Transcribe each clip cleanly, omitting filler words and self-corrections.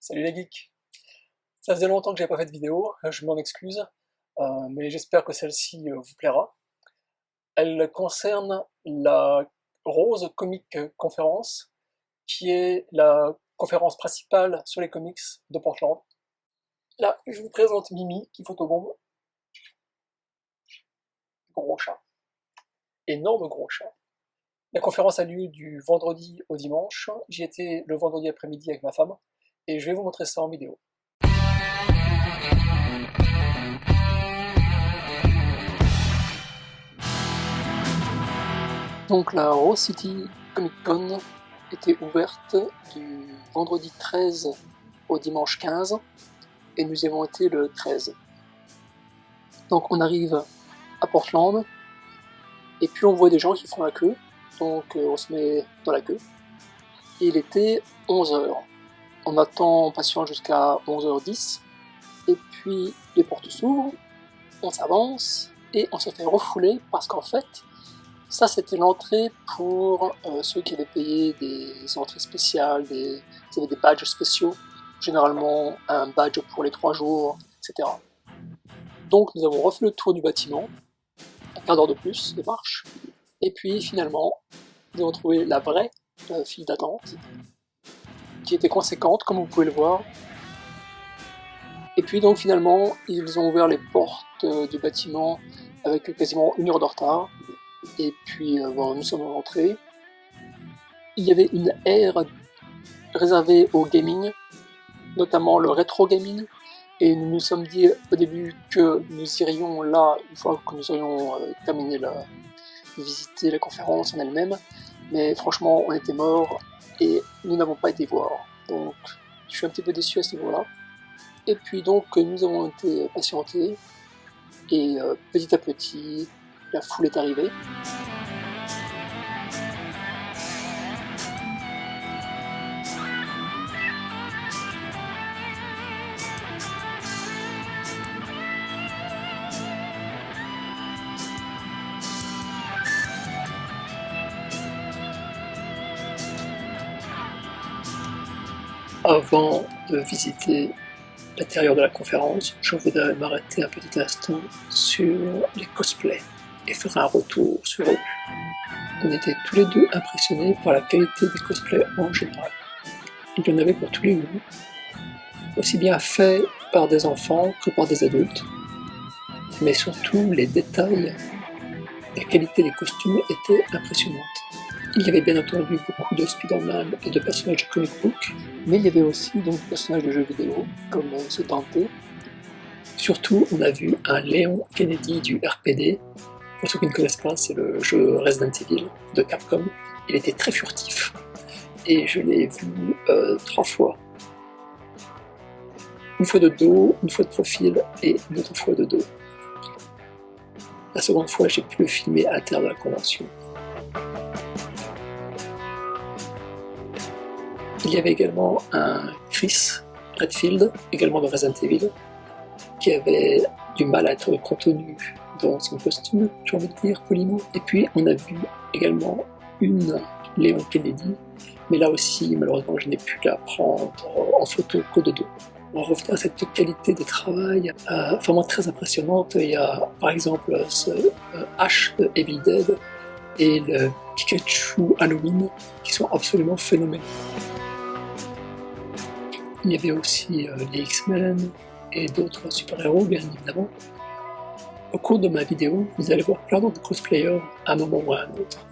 Salut les geeks! Ça faisait longtemps que j'avais pas fait de vidéo, je m'en excuse, mais j'espère que celle-ci vous plaira. Elle concerne la Rose Comic Conference, qui est la conférence principale sur les comics de Portland. Là, je vous présente Mimi, qui photobombe. Gros chat. Énorme gros chat. La conférence a lieu du vendredi au dimanche. J'y étais le vendredi après-midi avec ma femme, et je vais vous montrer ça en vidéo. Donc la Rose City Comic Con était ouverte du vendredi 13 au dimanche 15 et nous y avons été le 13. Donc on arrive à Portland et puis on voit des gens qui font la queue, donc on se met dans la queue. Et il était 11h. On attend patient jusqu'à 11h10 et puis les portes s'ouvrent, on s'avance et on se fait refouler parce qu'en fait ça, c'était l'entrée pour ceux qui avaient payé des entrées spéciales, ils avaient des badges spéciaux, généralement un badge pour les 3 jours, etc. Donc nous avons refait le tour du bâtiment, un quart d'heure de plus de marche, et puis finalement, nous avons trouvé la vraie file d'attente, qui était conséquente, comme vous pouvez le voir. Et puis donc finalement, ils ont ouvert les portes du bâtiment avec quasiment 1 heure de retard. Et puis bon, nous sommes rentrés. Il y avait une aire réservée au gaming, notamment le rétro gaming, et nous nous sommes dit au début que nous irions là une fois que nous aurions terminé de visiter la conférence en elle-même, mais franchement on était morts et nous n'avons pas été voir, donc je suis un petit peu déçu à ce niveau-là. Et puis donc nous avons été patientés et petit à petit la foule est arrivée. Avant de visiter l'intérieur de la conférence, je voudrais m'arrêter un petit instant sur les cosplays et faire un retour sur eux. On était tous les deux impressionnés par la qualité des cosplays en général. Il y en avait pour tous les goûts, aussi bien faits par des enfants que par des adultes, mais surtout les détails, la qualité des costumes était impressionnante. Il y avait bien entendu beaucoup de Spider-Man et de personnages de comic book, mais il y avait aussi donc des personnages de jeux vidéo, comme ce Dante. Surtout, on a vu un Léon Kennedy du RPD. Pour ceux qui ne connaissent pas, c'est le jeu Resident Evil de Capcom. Il était très furtif, et je l'ai vu 3 fois. Une fois de dos, une fois de profil, et une autre fois de dos. La seconde fois, j'ai pu le filmer à l'intérieur de la convention. Il y avait également un Chris Redfield, également de Resident Evil, qui avait du mal à être contenu dans son costume, j'ai envie de dire, poliment. Et puis on a vu également une Léon Kennedy, mais là aussi, malheureusement, je n'ai pu la prendre en photo que de dos. On revient à cette qualité de travail vraiment très impressionnante. Il y a par exemple ce Ash de Evil Dead et le Pikachu Halloween qui sont absolument phénoménaux. Il y avait aussi les X-Men et d'autres super-héros, bien évidemment. Au cours de ma vidéo, vous allez voir plein d'autres cosplayers à un moment ou à un autre.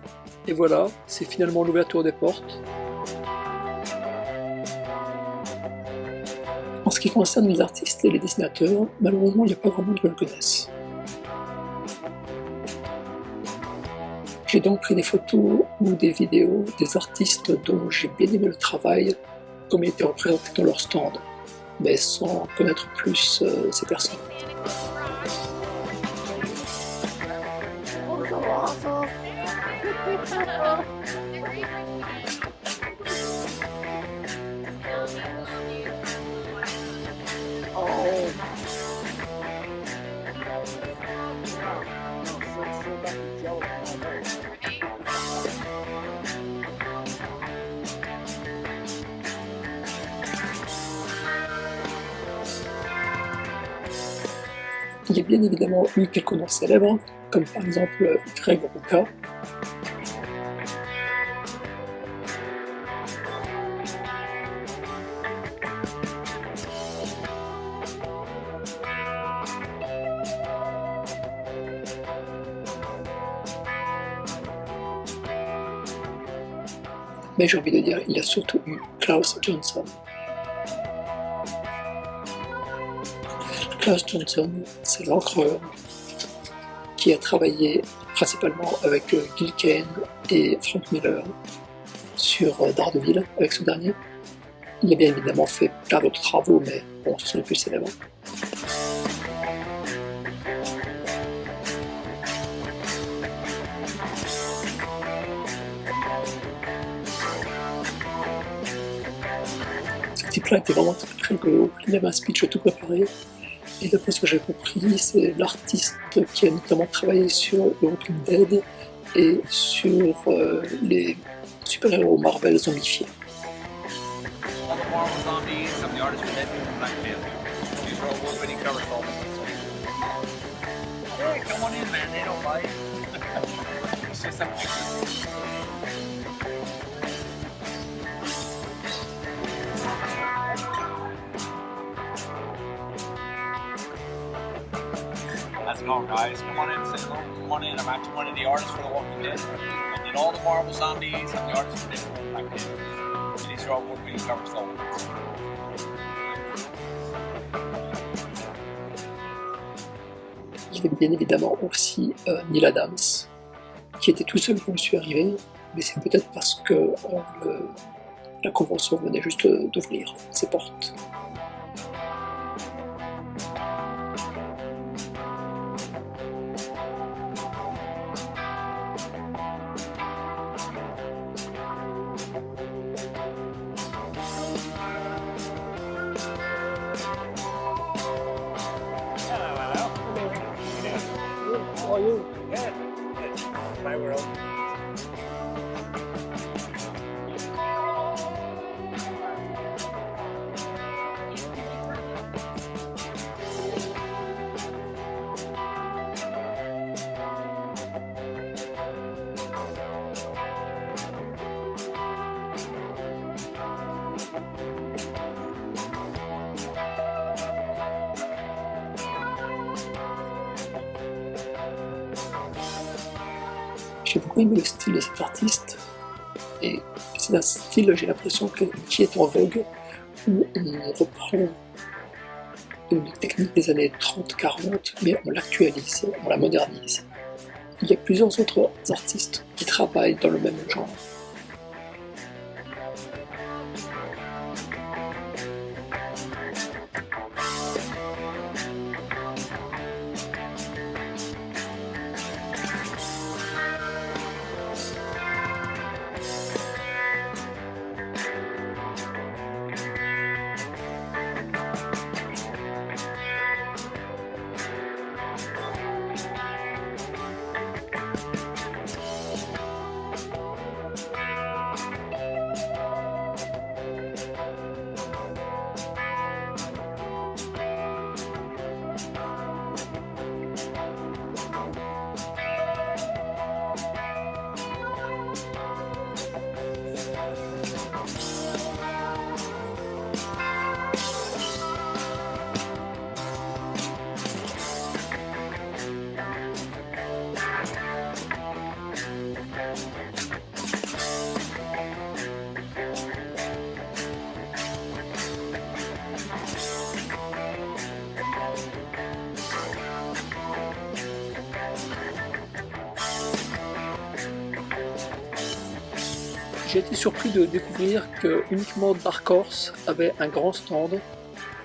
Et voilà, c'est finalement l'ouverture des portes. En ce qui concerne les artistes et les dessinateurs, malheureusement il n'y a pas grand monde qui le connaissent. J'ai donc pris des photos ou des vidéos des artistes dont j'ai bien aimé le travail, comme ils étaient représentés dans leur stand, mais sans connaître plus ces personnes. Il y a bien évidemment eu quelques noms célèbres, comme par exemple Greg Rucka. Mais j'ai envie de dire, il y a surtout eu Klaus Johnson. Klaus Johnson, c'est l'encreur qui a travaillé principalement avec Gil Kane et Frank Miller sur Daredevil, avec ce dernier. Il a bien évidemment fait plein d'autres travaux, mais bon, ce sont les plus célèbres. Ce type-là était vraiment très rigolo, il avait un speech tout préparé. Et d'après ce que j'ai compris, c'est l'artiste qui a notamment travaillé sur The Walking Dead et sur les super-héros Marvel zombifiés. How's it going, guys? Come on in, say hello. Come on in. I'm actually one of the artists for The Walking Dead. I did all the Marvel zombies. I'm the artist for Deadpool and Black Panther. And these are all award-winning cover songs. Il y avait bien évidemment aussi Neil Adams, qui était tout seul quand je suis arrivé, mais c'est peut-être parce que la convention venait juste d'ouvrir ses portes. How are you? Yeah. My world. J'ai beaucoup aimé le style de cet artiste, et c'est un style, j'ai l'impression, qui est en vogue, où on reprend une technique des années 30-40, mais on l'actualise, on la modernise. Il y a plusieurs autres artistes qui travaillent dans le même genre. J'ai été surpris de découvrir que uniquement Dark Horse avait un grand stand.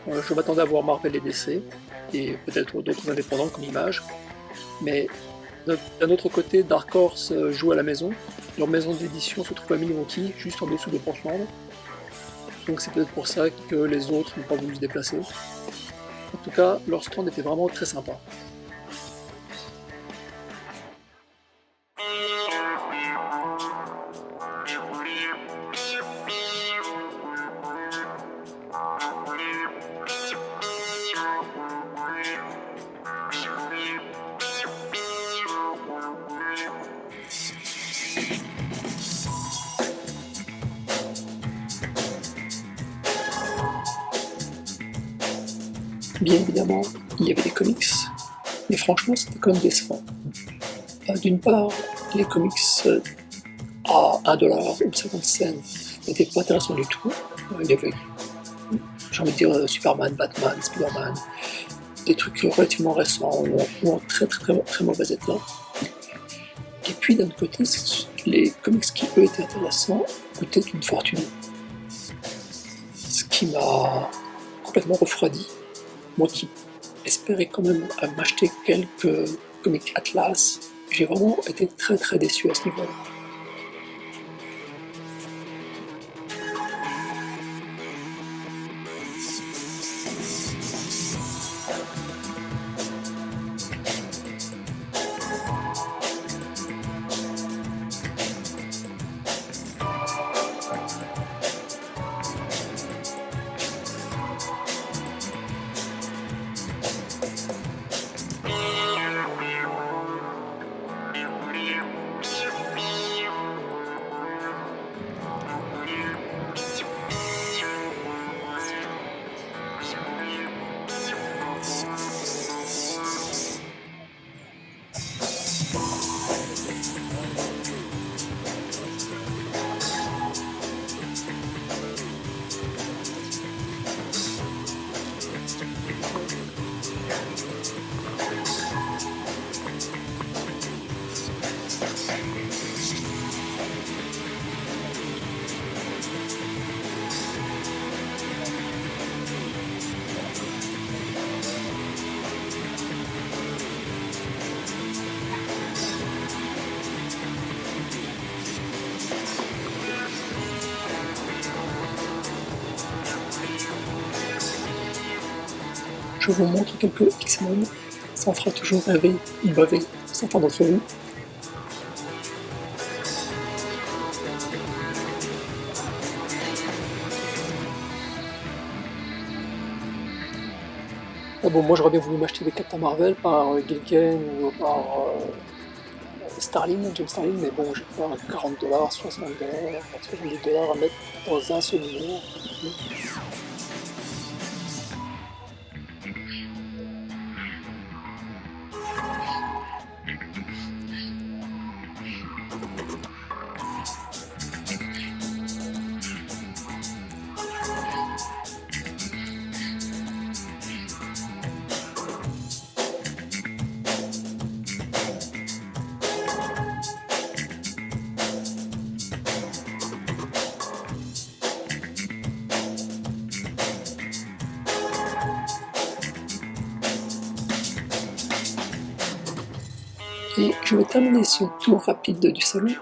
Je m'attendais à voir Marvel et DC, et peut-être d'autres indépendants comme Image. Mais d'un autre côté, Dark Horse joue à la maison. Leur maison d'édition se trouve à Milwaukee, juste en dessous de Portland. Donc c'est peut-être pour ça que les autres n'ont pas voulu se déplacer. En tout cas, leur stand était vraiment très sympa. Bien évidemment, il y avait des comics, mais franchement, c'était quand même décevant. D'une part, les comics à 1$ ou 50 cents n'étaient pas intéressants du tout. Il y avait, j'ai envie de dire, Superman, Batman, Spider-Man, des trucs relativement récents ou en très mauvais état. Et puis d'un autre côté, les comics qui eux étaient intéressants coûtaient une fortune. Ce qui m'a complètement refroidi. Moi qui espérais quand même m'acheter quelques comics Atlas, j'ai vraiment été très déçu à ce niveau-là. Je vous montre quelques X-Men, ça en fera toujours rêver ou baver certains d'entre vous. Ah bon, moi j'aurais bien voulu m'acheter des Captain Marvel par Gilken ou par James Starlin, mais bon, j'ai pas 40$, 60$, 70$ à mettre dans un seul numéro. Et je vais terminer ce tour rapide du salon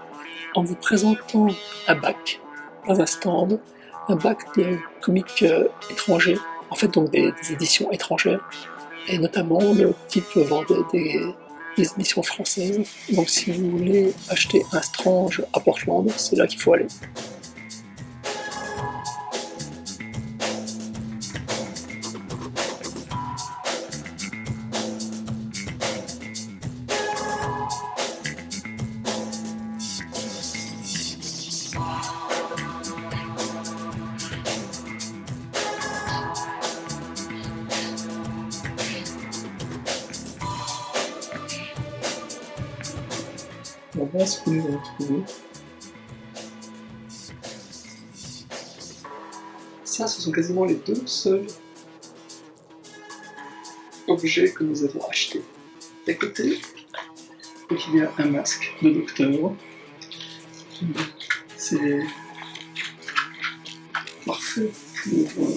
en vous présentant un bac dans un stand, un bac de comics étrangers, en fait donc des éditions étrangères, et notamment le type vendait des éditions françaises. Donc si vous voulez acheter un Strange à Portland, c'est là qu'il faut aller. On va voir ce que nous avons trouvé. Ça, ce sont quasiment les deux seuls objets que nous avons achetés. D'un côté, il y a un masque de docteur. C'est parfait pour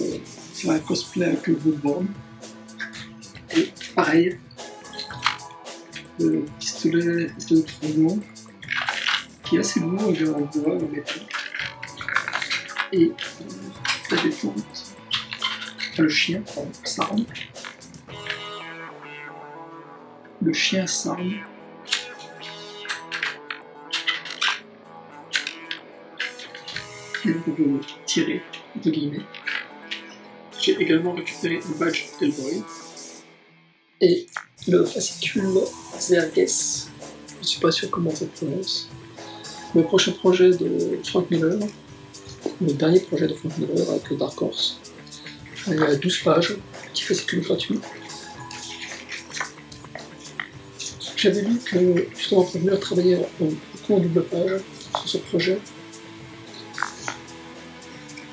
faire un cosplay avec Woodbourne. Et pareil, le pistolet de trognon qui est assez lourd, et en bois, en métal. Et la détente, le chien, s'arme. Le chien s'arme. Et on peut le tirer, entre guillemets. J'ai également récupéré le badge Hellboy. Et le fascicule Zerges, je ne suis pas sûr comment ça se prononce. Le prochain projet de Frank Miller, le dernier projet de Frank Miller avec Dark Horse. Il y a 12 pages petit fascicule gratuit. J'avais lu que, justement, pour venir travailler beaucoup en double page sur ce projet,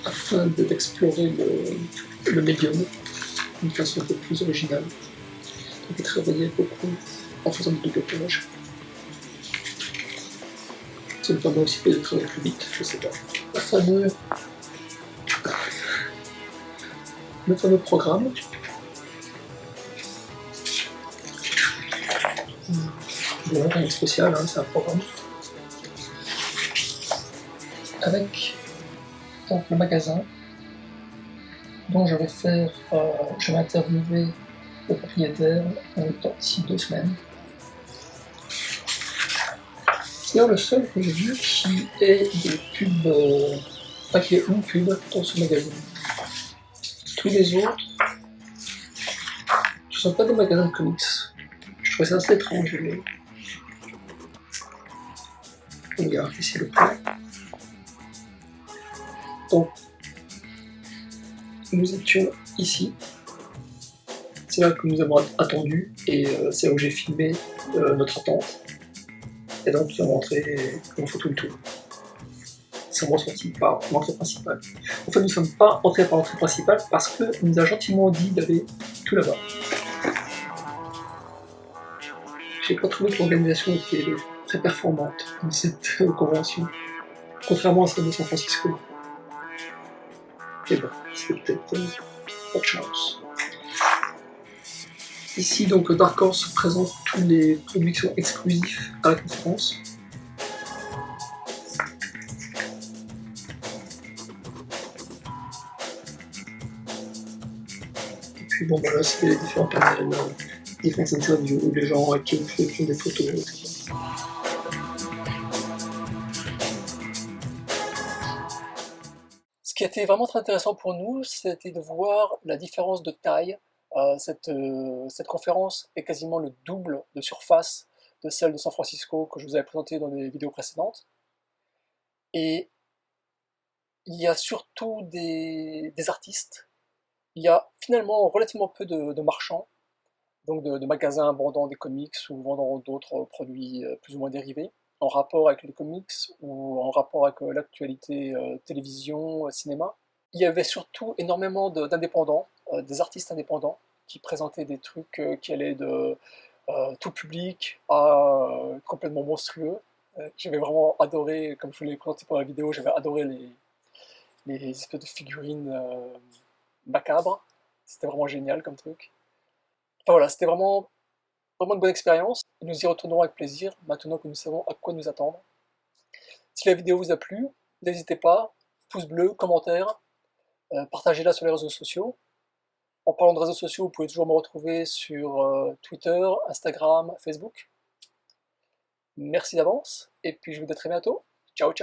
afin d'explorer le médium d'une façon un peu plus originale. Donc, il travaillait beaucoup en faisant des double pages. Ça me permet aussi de travailler plus vite, je sais pas. Le fameux programme. Bon, rien de spécial, hein, c'est un programme. Avec donc, le magasin dont je vais interviewer le propriétaire d'ici 2 semaines. C'est d'ailleurs le seul que j'ai vu qui ait des pubs, qui ait une pub dans ce magazine. Tous les autres, ce ne sont pas des magasins de comics. Je trouvais ça assez étrange. Regarde ici le plan. Donc, nous étions ici. C'est là que nous avons attendu et c'est là où j'ai filmé notre attente. Et donc nous sommes rentrés et on fait tout le tour. Nous sommes ressortis par l'entrée principale. En fait, nous ne sommes pas entrés par l'entrée principale parce qu'on nous a gentiment dit d'aller tout là-bas. J'ai pas trouvé que l'organisation était très performante dans cette convention, contrairement à celle de San Francisco. Et bon, c'était peut-être pas de chance. Ici, donc, Dark Horse présente tous les produits qui sont exclusifs à la conférence. Et puis bon, voilà, c'est les différents panels, différentes interviews, les gens qui ont des photos, etc. Ce qui a été vraiment très intéressant pour nous, c'était de voir la différence de taille. Cette conférence est quasiment le double de surface de celle de San Francisco que je vous avais présentée dans des vidéos précédentes. Et il y a surtout des artistes. Il y a finalement relativement peu de marchands, donc de magasins vendant des comics ou vendant d'autres produits plus ou moins dérivés, en rapport avec les comics ou en rapport avec l'actualité télévision, cinéma. Il y avait surtout énormément d'indépendants, des artistes indépendants, qui présentaient des trucs qui allaient de tout public à complètement monstrueux. J'avais vraiment adoré, comme je vous l'ai présenté pour la vidéo, j'avais adoré les espèces de figurines macabres. C'était vraiment génial comme truc. Enfin voilà, c'était vraiment une bonne expérience. Nous y retournerons avec plaisir, maintenant que nous savons à quoi nous attendre. Si la vidéo vous a plu, n'hésitez pas, pouce bleu, commentaire, partagez-la sur les réseaux sociaux. En parlant de réseaux sociaux, vous pouvez toujours me retrouver sur Twitter, Instagram, Facebook. Merci d'avance, et puis je vous dis à très bientôt. Ciao, ciao!